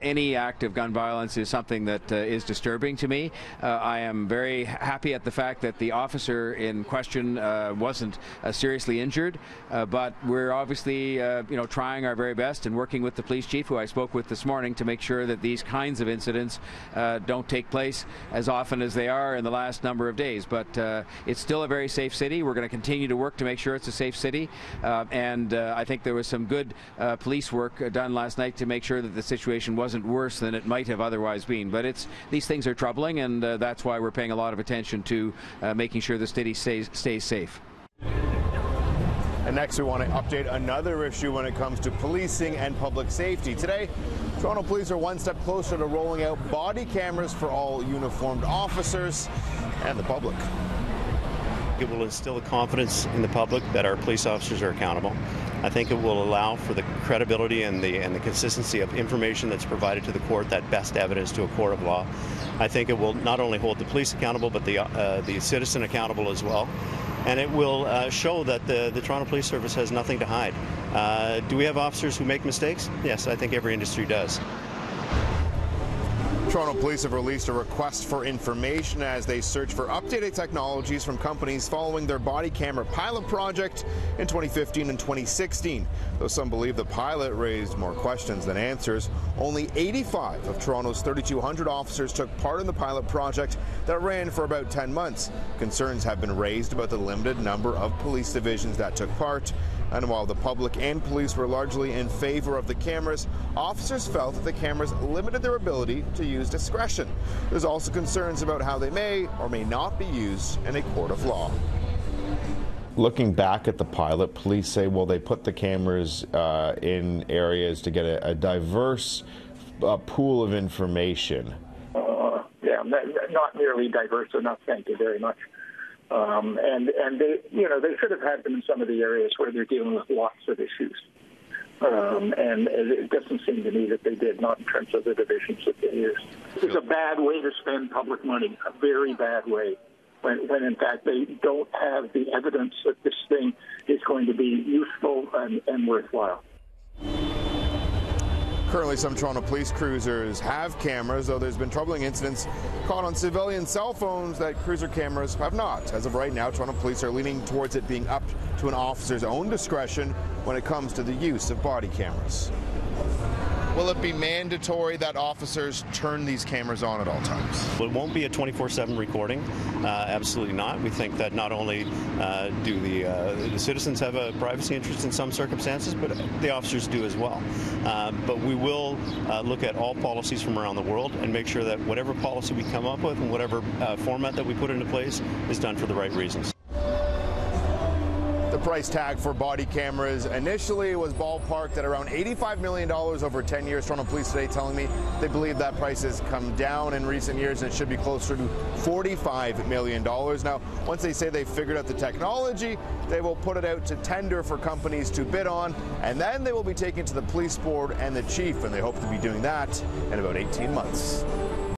any act of gun violence is something that is disturbing to me. I am very happy at the fact that the officer in question wasn't seriously injured, but we're obviously trying our very best and working with the police chief, who I spoke with this morning, to make sure that these kinds of incidents don't take place as often as they are in the last number of days. But it's still a very safe city. We're going to continue to work to make sure it's a safe city, and I think there was some good police work done last night to make sure that the situation wasn't worse than it might have otherwise been. But these things are troubling, and that's why we're paying a lot of attention to making sure the city stays safe. And next we want to update another issue when it comes to policing and public safety. Today, Toronto Police are one step closer to rolling out body cameras for all uniformed officers and the public. It will instill a confidence in the public that our police officers are accountable. I think it will allow for the credibility and the consistency of information that's provided to the court, that best evidence to a court of law. I think it will not only hold the police accountable, but the citizen accountable as well. And it will show that the Toronto Police Service has nothing to hide. Do we have officers who make mistakes? Yes, I think every industry does. Toronto Police have released a request for information as they search for updated technologies from companies following their body camera pilot project in 2015 and 2016. Though some believe the pilot raised more questions than answers, only 85 of Toronto's 3,200 officers took part in the pilot project that ran for about 10 months. Concerns have been raised about the limited number of police divisions that took part. And while the public and police were largely in favor of the cameras, officers felt that the cameras limited their ability to use discretion. There's also concerns about how they may or may not be used in a court of law. Looking back at the pilot, police say, well, they put the cameras in areas to get a diverse pool of information. Yeah, not nearly diverse enough, thank you very much. And they, they should have had them in some of the areas where they're dealing with lots of issues. And it doesn't seem to me that they did, not in terms of the divisions that they used. It's a bad way to spend public money, a very bad way, when in fact they don't have the evidence that this thing is going to be useful and worthwhile. Currently, some Toronto police cruisers have cameras, though there's been troubling incidents caught on civilian cell phones that cruiser cameras have not. As of right now, Toronto police are leaning towards it being up to an officer's own discretion when it comes to the use of body cameras. Will it be mandatory that officers turn these cameras on at all times? Well, it won't be a 24/7 recording. Absolutely not. We think that not only do the citizens have a privacy interest in some circumstances, but the officers do as well. But we will look at all policies from around the world and make sure that whatever policy we come up with and whatever format that we put into place is done for the right reasons. The price tag for body cameras initially was ballparked at around $85 million over 10 years. Toronto Police today telling me they believe that price has come down in recent years and it should be closer to $45 million. Now, once they say they've figured out the technology, they will put it out to tender for companies to bid on, and then they will be taken to the police board and the chief, and they hope to be doing that in about 18 months.